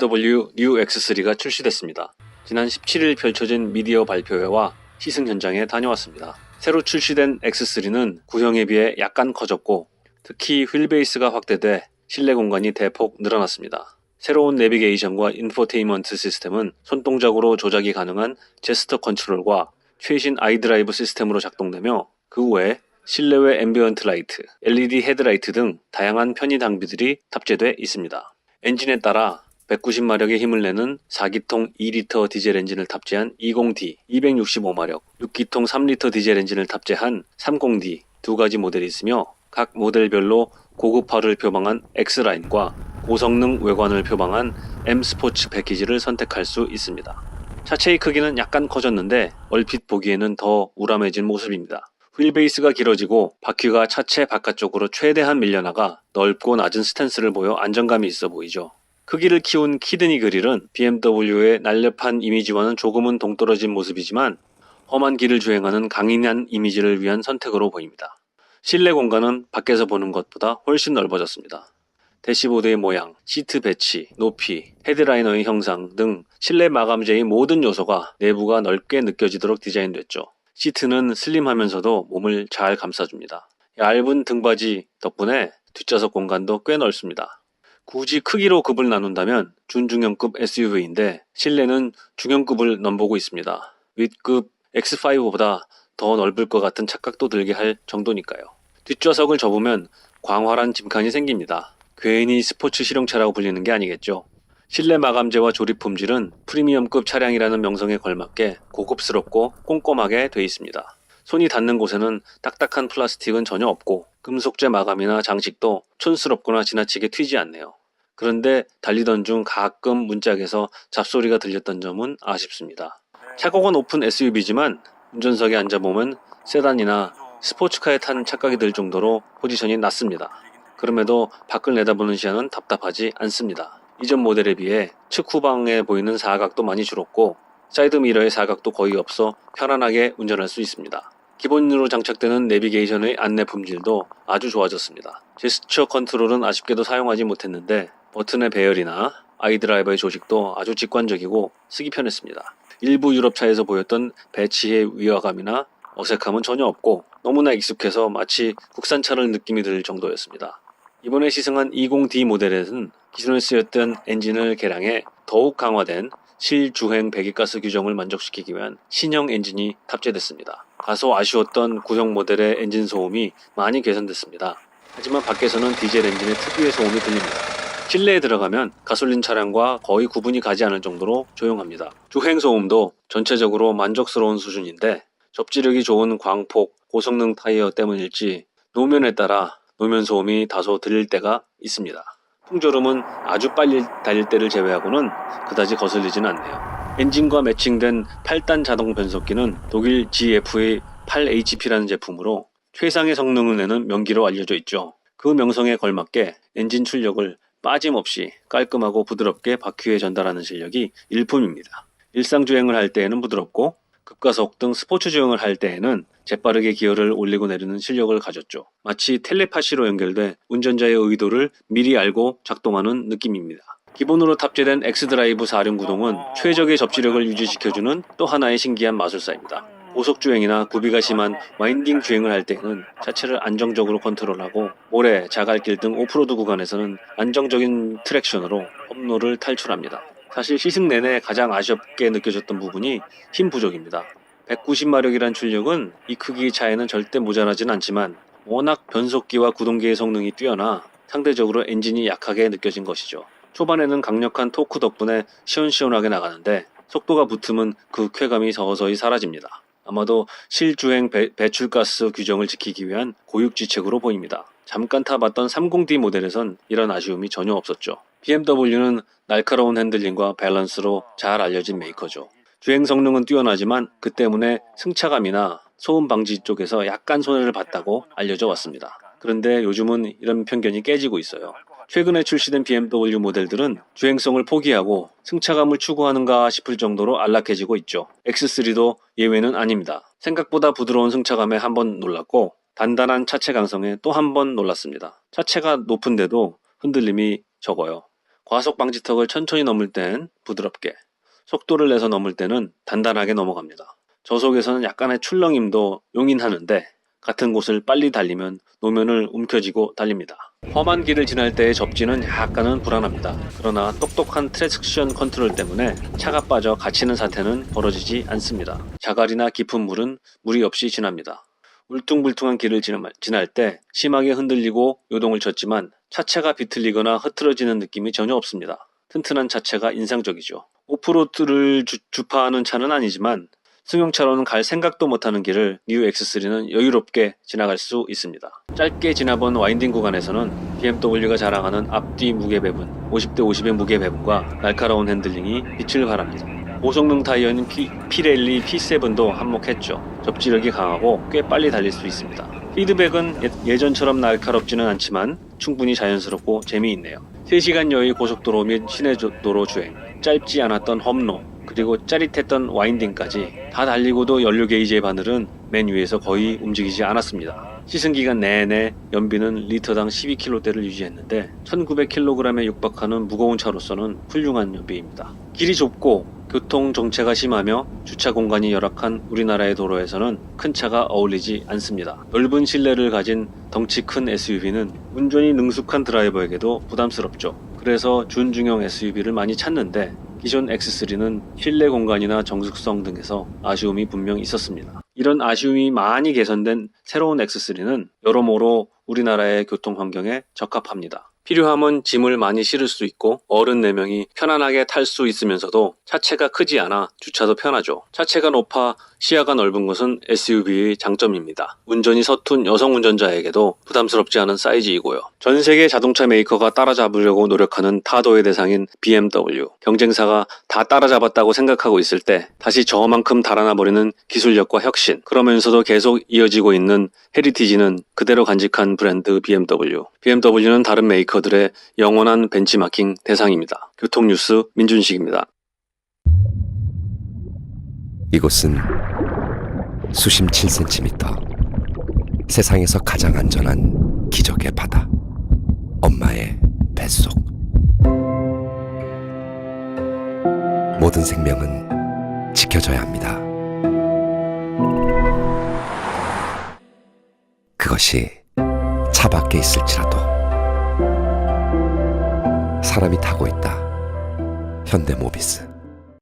BMW 뉴 X3가 출시됐습니다. 지난 17일 펼쳐진 미디어 발표회와 시승 현장에 다녀왔습니다. 새로 출시된 X3는 구형에 비해 약간 커졌고 특히 휠베이스가 확대돼 실내 공간이 대폭 늘어났습니다. 새로운 내비게이션과 인포테인먼트 시스템은 손동작으로 조작이 가능한 제스처 컨트롤과 최신 아이드라이브 시스템으로 작동되며 그 외에 실내외 앰비언트 라이트, LED 헤드라이트 등 다양한 편의 장비들이 탑재돼 있습니다. 엔진에 따라 190마력의 힘을 내는 4기통 2리터 디젤 엔진을 탑재한 20D 265마력, 6기통 3리터 디젤 엔진을 탑재한 30D 두 가지 모델이 있으며 각 모델별로 고급화를 표방한 X라인과 고성능 외관을 표방한 M 스포츠 패키지를 선택할 수 있습니다. 차체의 크기는 약간 커졌는데 얼핏 보기에는 더 우람해진 모습입니다. 휠베이스가 길어지고 바퀴가 차체 바깥쪽으로 최대한 밀려나가 넓고 낮은 스탠스를 보여 안정감이 있어 보이죠. 크기를 키운 키드니 그릴은 BMW의 날렵한 이미지와는 조금은 동떨어진 모습이지만 험한 길을 주행하는 강인한 이미지를 위한 선택으로 보입니다. 실내 공간은 밖에서 보는 것보다 훨씬 넓어졌습니다. 대시보드의 모양, 시트 배치, 높이, 헤드라이너의 형상 등 실내 마감재의 모든 요소가 내부가 넓게 느껴지도록 디자인됐죠. 시트는 슬림하면서도 몸을 잘 감싸줍니다. 얇은 등받이 덕분에 뒷좌석 공간도 꽤 넓습니다. 굳이 크기로 급을 나눈다면 준중형급 SUV인데 실내는 중형급을 넘보고 있습니다. 윗급 X5보다 더 넓을 것 같은 착각도 들게 할 정도니까요. 뒷좌석을 접으면 광활한 짐칸이 생깁니다. 괜히 스포츠 실용차라고 불리는 게 아니겠죠. 실내 마감재와 조립 품질은 프리미엄급 차량이라는 명성에 걸맞게 고급스럽고 꼼꼼하게 돼 있습니다. 손이 닿는 곳에는 딱딱한 플라스틱은 전혀 없고 금속재 마감이나 장식도 촌스럽거나 지나치게 튀지 않네요. 그런데 달리던 중 가끔 문짝에서 잡소리가 들렸던 점은 아쉽습니다. 차고가 높은 SUV지만 운전석에 앉아보면 세단이나 스포츠카에 탄 착각이 들 정도로 포지션이 낮습니다. 그럼에도 밖을 내다보는 시야는 답답하지 않습니다. 이전 모델에 비해 측 후방에 보이는 사각도 많이 줄었고 사이드미러의 사각도 거의 없어 편안하게 운전할 수 있습니다. 기본으로 장착되는 내비게이션의 안내 품질도 아주 좋아졌습니다. 제스처 컨트롤은 아쉽게도 사용하지 못했는데 버튼의 배열이나 아이드라이버의 조직도 아주 직관적이고 쓰기 편했습니다. 일부 유럽차에서 보였던 배치의 위화감이나 어색함은 전혀 없고 너무나 익숙해서 마치 국산차를 느낌이 들 정도였습니다. 이번에 시승한 20D 모델에는 기존에 쓰였던 엔진을 개량해 더욱 강화된 실주행 배기가스 규정을 만족시키기 위한 신형 엔진이 탑재됐습니다. 다소 아쉬웠던 구형 모델의 엔진 소음이 많이 개선됐습니다. 하지만 밖에서는 디젤 엔진의 특유의 소음이 들립니다. 실내에 들어가면 가솔린 차량과 거의 구분이 가지 않을 정도로 조용합니다. 주행 소음도 전체적으로 만족스러운 수준인데 접지력이 좋은 광폭, 고성능 타이어 때문일지 노면에 따라 노면 소음이 다소 들릴 때가 있습니다. 풍조름은 아주 빨리 달릴 때를 제외하고는 그다지 거슬리진 않네요. 엔진과 매칭된 8단 자동 변속기는 독일 GF의 8HP라는 제품으로 최상의 성능을 내는 명기로 알려져 있죠. 그 명성에 걸맞게 엔진 출력을 빠짐없이 깔끔하고 부드럽게 바퀴에 전달하는 실력이 일품입니다. 일상 주행을 할 때에는 부드럽고 급가속 등 스포츠 주행을 할 때에는 재빠르게 기어를 올리고 내리는 실력을 가졌죠. 마치 텔레파시로 연결돼 운전자의 의도를 미리 알고 작동하는 느낌입니다. 기본으로 탑재된 X드라이브 4륜 구동은 최적의 접지력을 유지시켜주는 또 하나의 신기한 마술사입니다. 고속주행이나 구비가 심한 와인딩 주행을 할 때는 차체를 안정적으로 컨트롤하고 모래, 자갈길 등 오프로드 구간에서는 안정적인 트랙션으로 험로를 탈출합니다. 사실 시승 내내 가장 아쉽게 느껴졌던 부분이 힘 부족입니다. 190마력이란 출력은 이 크기의 차에는 절대 모자라진 않지만 워낙 변속기와 구동기의 성능이 뛰어나 상대적으로 엔진이 약하게 느껴진 것이죠. 초반에는 강력한 토크 덕분에 시원시원하게 나가는데 속도가 붙으면 그 쾌감이 서서히 사라집니다. 아마도 실주행 배출가스 규정을 지키기 위한 고육지책으로 보입니다. 잠깐 타봤던 30D 모델에선 이런 아쉬움이 전혀 없었죠. BMW는 날카로운 핸들링과 밸런스로 잘 알려진 메이커죠. 주행 성능은 뛰어나지만 그 때문에 승차감이나 소음 방지 쪽에서 약간 손해를 봤다고 알려져 왔습니다. 그런데 요즘은 이런 편견이 깨지고 있어요. 최근에 출시된 BMW 모델들은 주행성을 포기하고 승차감을 추구하는가 싶을 정도로 안락해지고 있죠. X3도 예외는 아닙니다. 생각보다 부드러운 승차감에 한번 놀랐고 단단한 차체 강성에 또 한 번 놀랐습니다. 차체가 높은데도 흔들림이 적어요. 과속 방지턱을 천천히 넘을 땐 부드럽게, 속도를 내서 넘을 때는 단단하게 넘어갑니다. 저속에서는 약간의 출렁임도 용인하는데 같은 곳을 빨리 달리면 노면을 움켜쥐고 달립니다. 험한 길을 지날 때의 접지는 약간은 불안합니다. 그러나 똑똑한 트랙션 컨트롤 때문에 차가 빠져 갇히는 사태는 벌어지지 않습니다. 자갈이나 깊은 물은 무리 없이 지납니다. 울퉁불퉁한 길을 지날 때 심하게 흔들리고 요동을 쳤지만 차체가 비틀리거나 흐트러지는 느낌이 전혀 없습니다. 튼튼한 차체가 인상적이죠. 오프로드를 주파하는 차는 아니지만 승용차로는 갈 생각도 못하는 길을 뉴 X3는 여유롭게 지나갈 수 있습니다. 짧게 지나본 와인딩 구간에서는 BMW가 자랑하는 앞뒤 무게 배분, 50대 50의 무게 배분과 날카로운 핸들링이 빛을 발합니다. 고성능 타이어인 피렐리 P7도 한몫했죠. 접지력이 강하고 꽤 빨리 달릴 수 있습니다. 피드백은 예전처럼 날카롭지는 않지만 충분히 자연스럽고 재미있네요. 3시간여의 고속도로 및 시내도로 주행, 짧지 않았던 험로, 그리고 짜릿했던 와인딩까지 다 달리고도 연료 게이지의 바늘은 맨 위에서 거의 움직이지 않았습니다. 시승기간 내내 연비는 리터당 12km대를 유지했는데 1900kg에 육박하는 무거운 차로서는 훌륭한 연비입니다. 길이 좁고 교통 정체가 심하며 주차 공간이 열악한 우리나라의 도로에서는 큰 차가 어울리지 않습니다. 넓은 실내를 가진 덩치 큰 SUV는 운전이 능숙한 드라이버에게도 부담스럽죠. 그래서 준중형 SUV를 많이 찾는데 기존 X3는 실내 공간이나 정숙성 등에서 아쉬움이 분명 있었습니다. 이런 아쉬움이 많이 개선된 새로운 X3는 여러모로 우리나라의 교통 환경에 적합합니다. 필요하면 짐을 많이 실을 수 있고 어른 4명이 편안하게 탈 수 있으면서도 차체가 크지 않아 주차도 편하죠. 차체가 높아 시야가 넓은 것은 SUV의 장점입니다. 운전이 서툰 여성 운전자에게도 부담스럽지 않은 사이즈이고요. 전 세계 자동차 메이커가 따라잡으려고 노력하는 타도의 대상인 BMW. 경쟁사가 다 따라잡았다고 생각하고 있을 때 다시 저만큼 달아나버리는 기술력과 혁신, 그러면서도 계속 이어지고 있는 헤리티지는 그대로 간직한 브랜드 BMW. BMW는 다른 메이커들의 영원한 벤치마킹 대상입니다. 교통뉴스 민준식입니다. 이곳은 수심 7cm, 세상에서 가장 안전한 기적의 바다, 엄마의 뱃속. 모든 생명은 지켜져야 합니다. 그것이 차 밖에 있을지라도 사람이 타고 있다. 현대모비스.